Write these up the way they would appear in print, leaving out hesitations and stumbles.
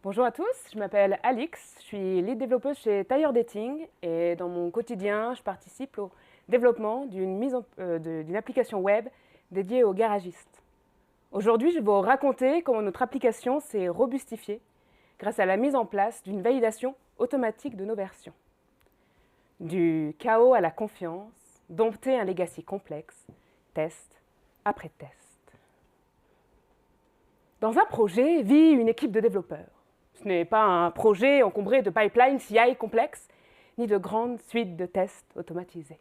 Bonjour à tous, je m'appelle Alix, je suis lead développeuse chez Tire Dating et dans mon quotidien, je participe au développement d'une application web dédiée aux garagistes. Aujourd'hui, je vais vous raconter comment notre application s'est robustifiée grâce à la mise en place d'une validation automatique de nos versions. Du chaos à la confiance, dompter un legacy complexe, test après test. Dans un projet vit une équipe de développeurs. Ce n'est pas un projet encombré de pipelines CI complexes, ni de grandes suites de tests automatisés.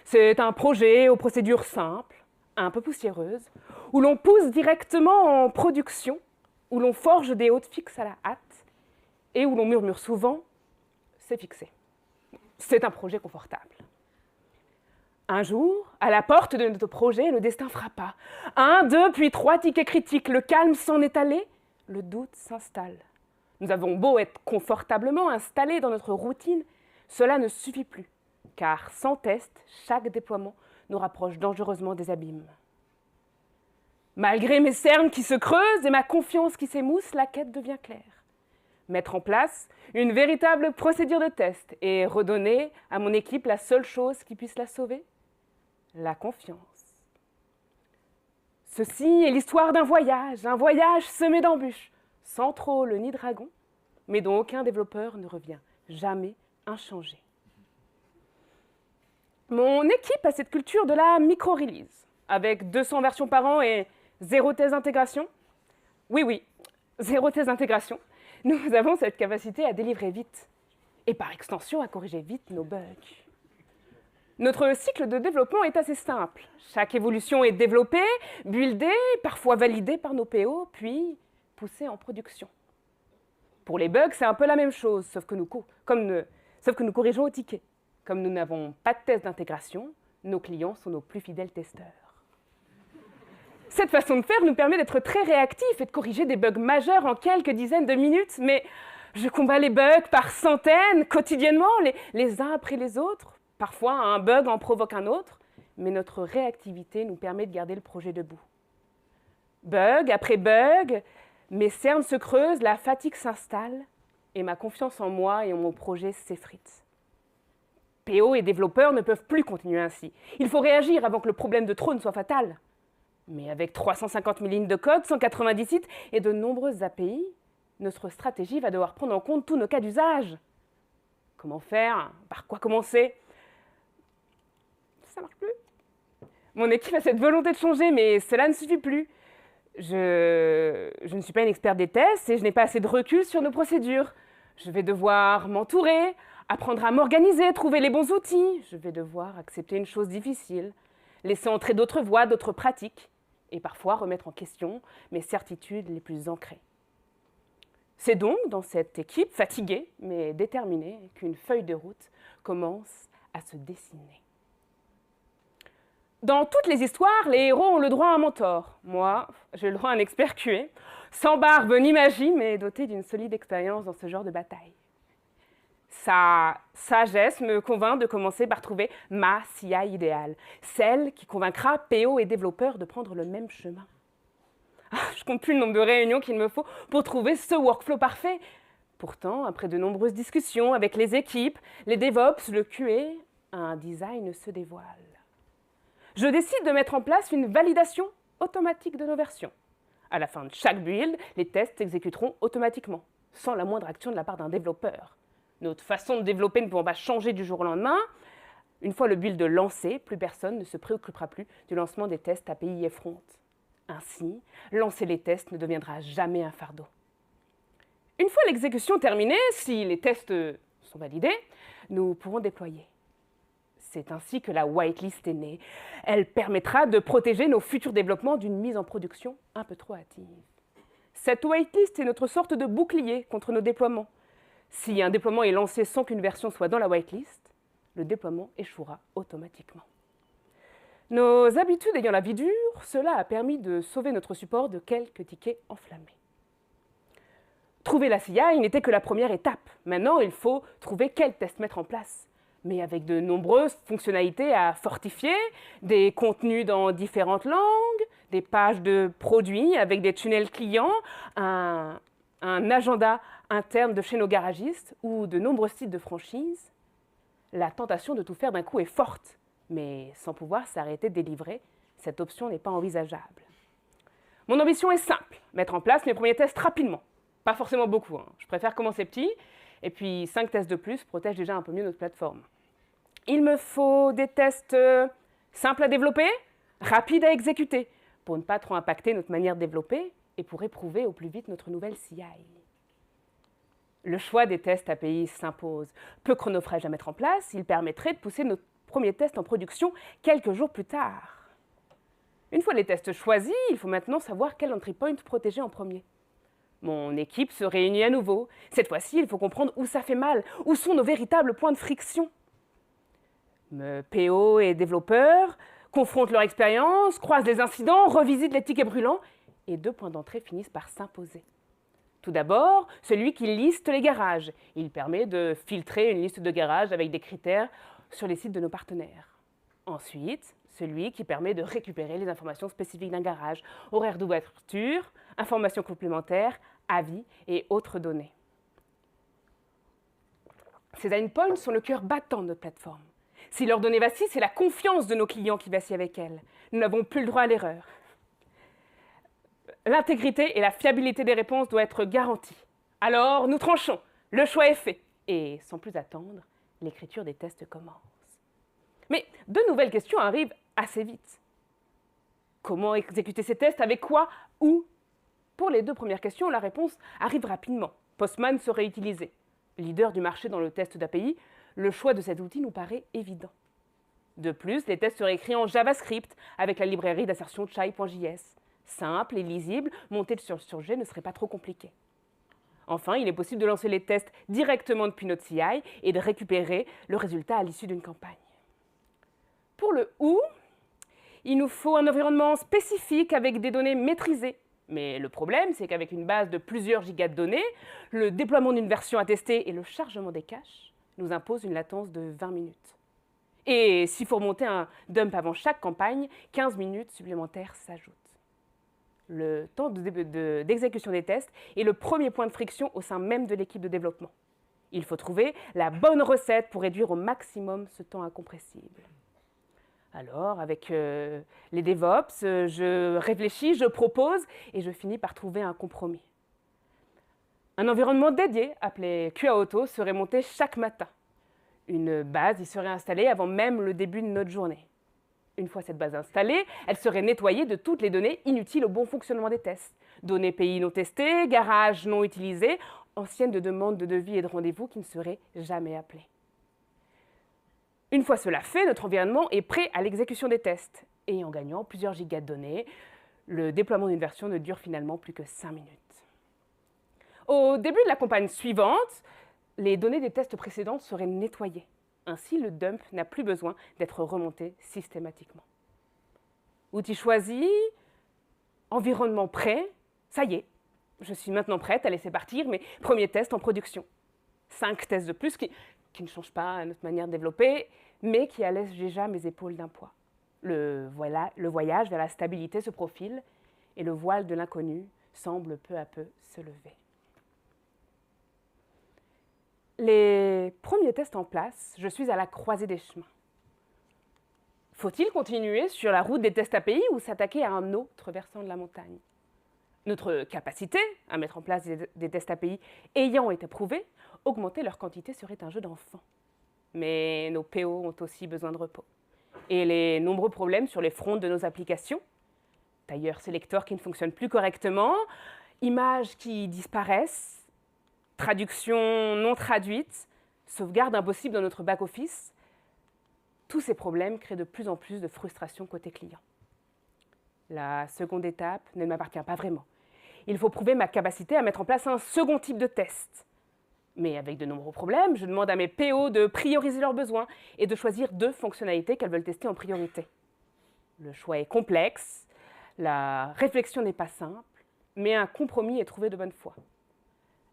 C'est un projet aux procédures simples, un peu poussiéreuses, où l'on pousse directement en production, où l'on forge des hotfix à la hâte, et où l'on murmure souvent « c'est fixé ». C'est un projet confortable. Un jour, à la porte de notre projet, le destin frappa. 1, 2, puis 3 tickets critiques. Le calme s'en est allé, le doute s'installe. Nous avons beau être confortablement installés dans notre routine, cela ne suffit plus, car sans test, chaque déploiement nous rapproche dangereusement des abîmes. Malgré mes cernes qui se creusent et ma confiance qui s'émousse, la quête devient claire. Mettre en place une véritable procédure de test et redonner à mon équipe la seule chose qui puisse la sauver, la confiance. Ceci est l'histoire d'un voyage semé d'embûches, sans troll ni dragon, mais dont aucun développeur ne revient jamais inchangé. Mon équipe a cette culture de la micro-release, avec 200 versions par an et 0 thèse d'intégration. Oui, 0 thèse d'intégration. Nous avons cette capacité à délivrer vite, et par extension à corriger vite nos bugs. Notre cycle de développement est assez simple. Chaque évolution est développée, buildée, parfois validée par nos PO, puis poussée en production. Pour les bugs, c'est un peu la même chose, sauf que nous corrigeons au ticket. Comme nous n'avons pas de test d'intégration, nos clients sont nos plus fidèles testeurs. Cette façon de faire nous permet d'être très réactifs et de corriger des bugs majeurs en quelques dizaines de minutes, mais je combats les bugs par centaines, quotidiennement, les uns après les autres. Parfois, un bug en provoque un autre, mais notre réactivité nous permet de garder le projet debout. Bug après bug, mes cernes se creusent, la fatigue s'installe et ma confiance en moi et en mon projet s'effrite. PO et développeurs ne peuvent plus continuer ainsi. Il faut réagir avant que le problème de trop ne soit fatal. Mais avec 350 000 lignes de code, 190 sites et de nombreuses API, notre stratégie va devoir prendre en compte tous nos cas d'usage. Comment faire? Par quoi commencer? Ça marche plus. Mon équipe a cette volonté de changer, mais cela ne suffit plus. Je ne suis pas une experte des tests et je n'ai pas assez de recul sur nos procédures. Je vais devoir m'entourer, apprendre à m'organiser, trouver les bons outils. Je vais devoir accepter une chose difficile, laisser entrer d'autres voies, d'autres pratiques, et parfois remettre en question mes certitudes les plus ancrées. C'est donc dans cette équipe fatiguée mais déterminée qu'une feuille de route commence à se dessiner. Dans toutes les histoires, les héros ont le droit à un mentor. Moi, j'ai le droit à un expert QA, sans barbe ni magie, mais doté d'une solide expérience dans ce genre de bataille. Sa sagesse me convainc de commencer par trouver ma CI idéale, celle qui convaincra PO et développeurs de prendre le même chemin. Je compte plus le nombre de réunions qu'il me faut pour trouver ce workflow parfait. Pourtant, après de nombreuses discussions avec les équipes, les DevOps, le QA, un design se dévoile. Je décide de mettre en place une validation automatique de nos versions. À la fin de chaque build, les tests s'exécuteront automatiquement, sans la moindre action de la part d'un développeur. Notre façon de développer ne pouvant pas changer du jour au lendemain, une fois le build lancé, plus personne ne se préoccupera plus du lancement des tests API et front. Ainsi, lancer les tests ne deviendra jamais un fardeau. Une fois l'exécution terminée, si les tests sont validés, nous pourrons déployer. C'est ainsi que la whitelist est née. Elle permettra de protéger nos futurs développements d'une mise en production un peu trop hâtive. Cette whitelist est notre sorte de bouclier contre nos déploiements. Si un déploiement est lancé sans qu'une version soit dans la whitelist, le déploiement échouera automatiquement. Nos habitudes ayant la vie dure, cela a permis de sauver notre support de quelques tickets enflammés. Trouver la CI n'était que la première étape. Maintenant, il faut trouver quel test mettre en place. Mais avec de nombreuses fonctionnalités à fortifier, des contenus dans différentes langues, des pages de produits avec des tunnels clients, un un agenda interne de chez nos garagistes ou de nombreux sites de franchise, la tentation de tout faire d'un coup est forte, mais sans pouvoir s'arrêter de délivrer, cette option n'est pas envisageable. Mon ambition est simple, mettre en place mes premiers tests rapidement. Pas forcément beaucoup, hein. Je préfère commencer petit, et puis 5 tests de plus protègent déjà un peu mieux notre plateforme. Il me faut des tests simples à développer, rapides à exécuter, pour ne pas trop impacter notre manière de développer et pour éprouver au plus vite notre nouvelle CI. Le choix des tests API s'impose. Peu chronophage à mettre en place, il permettrait de pousser nos premiers tests en production quelques jours plus tard. Une fois les tests choisis, il faut maintenant savoir quel entry point protéger en premier. Mon équipe se réunit à nouveau. Cette fois-ci, il faut comprendre où ça fait mal, où sont nos véritables points de friction. PO et développeurs confrontent leur expérience, croisent les incidents, revisitent les tickets brûlants, et 2 points d'entrée finissent par s'imposer. Tout d'abord, celui qui liste les garages. Il permet de filtrer une liste de garages avec des critères sur les sites de nos partenaires. Ensuite, celui qui permet de récupérer les informations spécifiques d'un garage, horaire d'ouverture, informations complémentaires, avis et autres données. Ces endpoints sont le cœur battant de notre plateforme. Si leurs données vacillent, c'est la confiance de nos clients qui vacille avec elles. Nous n'avons plus le droit à l'erreur. L'intégrité et la fiabilité des réponses doivent être garanties. Alors, nous tranchons. Le choix est fait. Et sans plus attendre, l'écriture des tests commence. Mais 2 nouvelles questions arrivent assez vite. Comment exécuter ces tests? Avec quoi? Où? Pour les 2 premières questions, la réponse arrive rapidement. Postman serait utilisé. Leader du marché dans le test d'API, le choix de cet outil nous paraît évident. De plus, les tests seraient écrits en JavaScript avec la librairie d'assertion chai.js. Simple et lisible, monter sur le sujet ne serait pas trop compliqué. Enfin, il est possible de lancer les tests directement depuis notre CI et de récupérer le résultat à l'issue d'une campagne. Pour le où, il nous faut un environnement spécifique avec des données maîtrisées. Mais le problème, c'est qu'avec une base de plusieurs gigas de données, le déploiement d'une version à tester et le chargement des caches nous imposent une latence de 20 minutes. Et s'il faut remonter un dump avant chaque campagne, 15 minutes supplémentaires s'ajoutent. Le temps d'exécution des tests est le premier point de friction au sein même de l'équipe de développement. Il faut trouver la bonne recette pour réduire au maximum ce temps incompressible. Alors, avec les DevOps, je réfléchis, je propose et je finis par trouver un compromis. Un environnement dédié, appelé QA-Auto, serait monté chaque matin. Une base y serait installée avant même le début de notre journée. Une fois cette base installée, elle serait nettoyée de toutes les données inutiles au bon fonctionnement des tests. Données pays non testées, garages non utilisés, anciennes de demandes de devis et de rendez-vous qui ne seraient jamais appelés. Une fois cela fait, notre environnement est prêt à l'exécution des tests. Et en gagnant plusieurs gigas de données, le déploiement d'une version ne dure finalement plus que 5 minutes. Au début de la campagne suivante, les données des tests précédentes seraient nettoyées. Ainsi, le dump n'a plus besoin d'être remonté systématiquement. Outil choisi, environnement prêt, ça y est, je suis maintenant prête à laisser partir mes premiers tests en production. 5 tests de plus qui ne changent pas notre manière de développer, mais qui allègent déjà mes épaules d'un poids. Le voyage vers la stabilité se profile et le voile de l'inconnu semble peu à peu se lever. Les premiers tests en place, je suis à la croisée des chemins. Faut-il continuer sur la route des tests API ou s'attaquer à un autre versant de la montagne? Notre capacité à mettre en place des tests API ayant été prouvée, augmenter leur quantité serait un jeu d'enfant. Mais nos PO ont aussi besoin de repos. Et les nombreux problèmes sur les fronts de nos applications, tailleur sélecteur qui ne fonctionne plus correctement, images qui disparaissent, traduction non traduite, sauvegarde impossible dans notre back-office, tous ces problèmes créent de plus en plus de frustration côté client. La seconde étape ne m'appartient pas vraiment. Il faut prouver ma capacité à mettre en place un second type de test. Mais avec de nombreux problèmes, je demande à mes PO de prioriser leurs besoins et de choisir 2 fonctionnalités qu'elles veulent tester en priorité. Le choix est complexe, la réflexion n'est pas simple, mais un compromis est trouvé de bonne foi.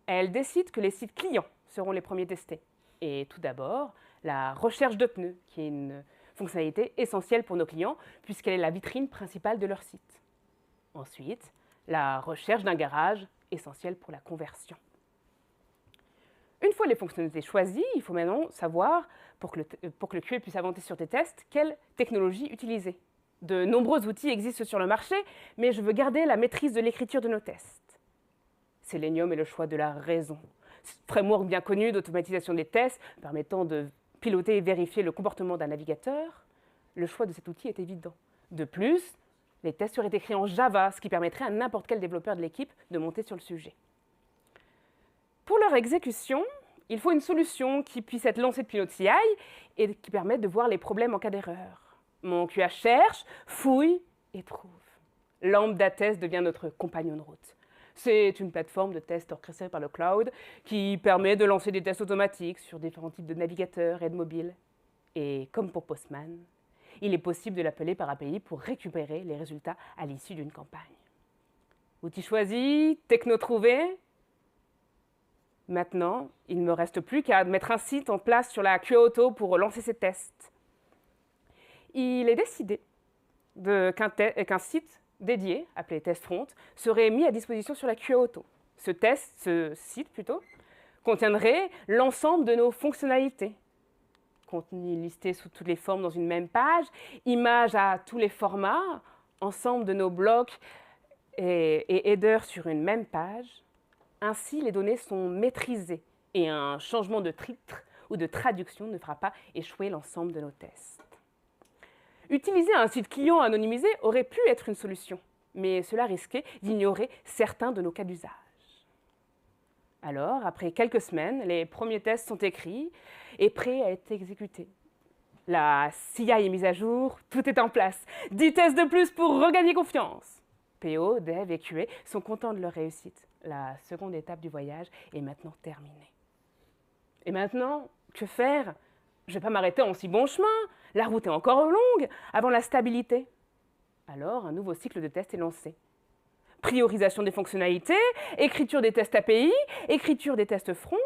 Elle décide que les sites clients seront les premiers testés. Et tout d'abord, la recherche de pneus, qui est une fonctionnalité essentielle pour nos clients, puisqu'elle est la vitrine principale de leur site. Ensuite, la recherche d'un garage essentiel pour la conversion. Une fois les fonctionnalités choisies, il faut maintenant savoir, pour que le QA puisse avancer sur tes tests, quelle technologie utiliser. De nombreux outils existent sur le marché, mais je veux garder la maîtrise de l'écriture de nos tests. Selenium est le choix de la raison. Framework bien connu d'automatisation des tests, permettant de piloter et vérifier le comportement d'un navigateur, le choix de cet outil est évident. De plus, les tests seraient écrits en Java, ce qui permettrait à n'importe quel développeur de l'équipe de monter sur le sujet. Pour leur exécution, il faut une solution qui puisse être lancée depuis notre CI et qui permette de voir les problèmes en cas d'erreur. Mon QA cherche, fouille et trouve. Lambda Test devient notre compagnon de route. C'est une plateforme de tests orchestrée par le cloud qui permet de lancer des tests automatiques sur différents types de navigateurs et de mobiles. Et comme pour Postman, il est possible de l'appeler par API pour récupérer les résultats à l'issue d'une campagne. Outil choisi, techno trouvé. Maintenant, il ne me reste plus qu'à mettre un site en place sur la QA Auto pour lancer ces tests. Il est décidé qu'un site dédié, appelé TestFront, serait mis à disposition sur la QA Auto. Ce site contiendrait l'ensemble de nos fonctionnalités. Contenu listé sous toutes les formes dans une même page, images à tous les formats, ensemble de nos blocs et headers sur une même page. Ainsi, les données sont maîtrisées et un changement de titre ou de traduction ne fera pas échouer l'ensemble de nos tests. Utiliser un site client anonymisé aurait pu être une solution, mais cela risquait d'ignorer certains de nos cas d'usage. Alors, après quelques semaines, les premiers tests sont écrits et prêts à être exécutés. La CI est mise à jour, tout est en place. 10 tests de plus pour regagner confiance. PO, Dev et QA sont contents de leur réussite. La seconde étape du voyage est maintenant terminée. Et maintenant, que faire ? Je ne vais pas m'arrêter en si bon chemin. La route est encore longue avant la stabilité. Alors, un nouveau cycle de tests est lancé. Priorisation des fonctionnalités, écriture des tests API, écriture des tests front.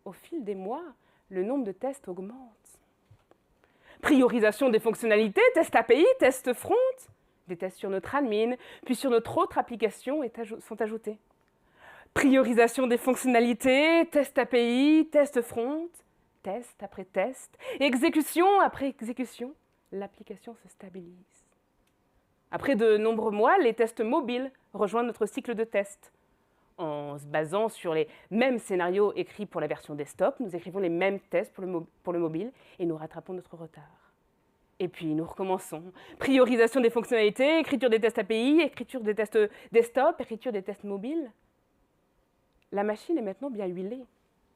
Au fil des mois, le nombre de tests augmente. Priorisation des fonctionnalités, tests API, tests front. Des tests sur notre admin, puis sur notre autre application sont ajoutés. Priorisation des fonctionnalités, test API, test front, test après test, exécution après exécution, l'application se stabilise. Après de nombreux mois, les tests mobiles rejoignent notre cycle de test. En se basant sur les mêmes scénarios écrits pour la version desktop, nous écrivons les mêmes tests pour le mobile et nous rattrapons notre retard. Et puis nous recommençons. Priorisation des fonctionnalités, écriture des tests API, écriture des tests desktop, écriture des tests mobiles. La machine est maintenant bien huilée.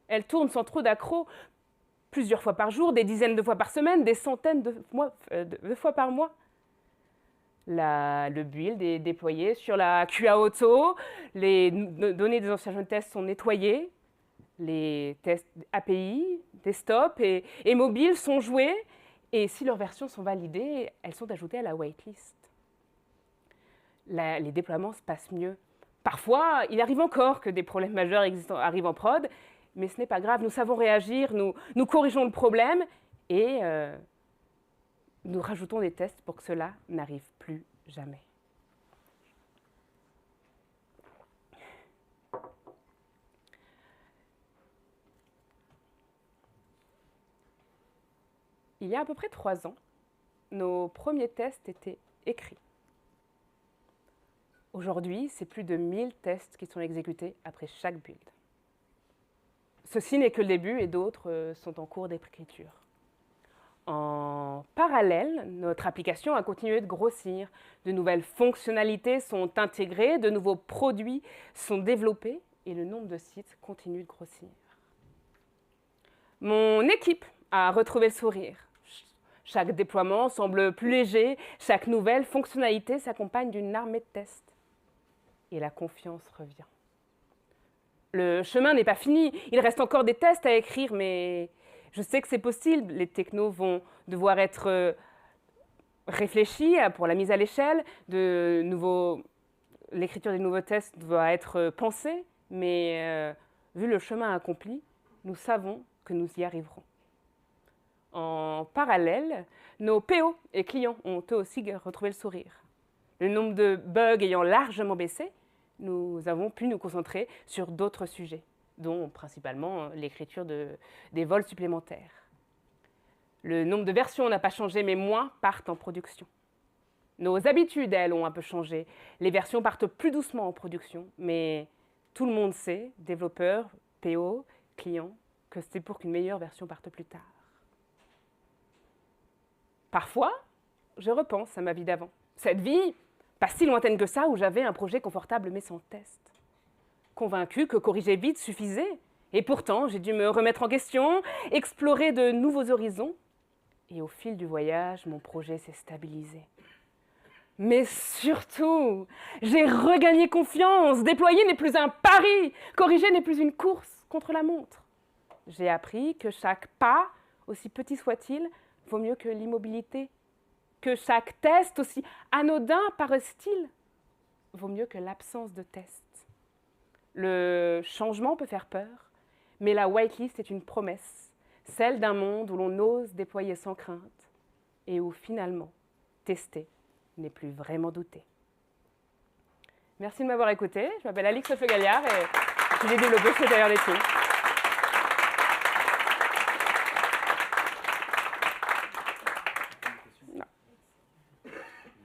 Elle tourne sans trop d'accrocs, plusieurs fois par jour, des dizaines de fois par semaine, des centaines de fois par mois. Le build est déployé sur la QA Auto, les données des anciens tests sont nettoyées, les tests API, desktop et mobile sont joués, et si leurs versions sont validées, elles sont ajoutées à la waitlist. Les déploiements se passent mieux. Parfois, il arrive encore que des problèmes majeurs arrivent en prod, mais ce n'est pas grave, nous savons réagir, nous corrigeons le problème et nous rajoutons des tests pour que cela n'arrive plus jamais. Il y a à peu près 3 ans, nos premiers tests étaient écrits. Aujourd'hui, c'est plus de 1000 tests qui sont exécutés après chaque build. Ceci n'est que le début et d'autres sont en cours d'écriture. En parallèle, notre application a continué de grossir. De nouvelles fonctionnalités sont intégrées, de nouveaux produits sont développés et le nombre de sites continue de grossir. Mon équipe a retrouvé le sourire. Chaque déploiement semble plus léger, chaque nouvelle fonctionnalité s'accompagne d'une armée de tests. Et la confiance revient. Le chemin n'est pas fini, il reste encore des tests à écrire, mais je sais que c'est possible. Les technos vont devoir être réfléchis pour la mise à l'échelle. L'écriture des nouveaux tests doit être pensée, mais vu le chemin accompli, nous savons que nous y arriverons. En parallèle, nos PO et clients ont eux aussi retrouvé le sourire. Le nombre de bugs ayant largement baissé, nous avons pu nous concentrer sur d'autres sujets, dont principalement l'écriture des vols supplémentaires. Le nombre de versions n'a pas changé, mais moins partent en production. Nos habitudes, elles, ont un peu changé. Les versions partent plus doucement en production, mais tout le monde sait, développeurs, PO, clients, que c'est pour qu'une meilleure version parte plus tard. Parfois, je repense à ma vie d'avant. Cette vie, pas si lointaine que ça, où j'avais un projet confortable mais sans test. Convaincue que corriger vite suffisait. Et pourtant, j'ai dû me remettre en question, explorer de nouveaux horizons. Et au fil du voyage, mon projet s'est stabilisé. Mais surtout, j'ai regagné confiance. Déployer n'est plus un pari. Corriger n'est plus une course contre la montre. J'ai appris que chaque pas, aussi petit soit-il, vaut mieux que l'immobilité. Que chaque test, aussi anodin paraît-il, vaut mieux que l'absence de test. Le changement peut faire peur, mais la whitelist est une promesse, celle d'un monde où l'on ose déployer sans crainte et où finalement, tester n'est plus vraiment douter. Merci de m'avoir écouté. Je m'appelle Alix Lefeu-Galliard et je suis développée chez Tailleur des Teams.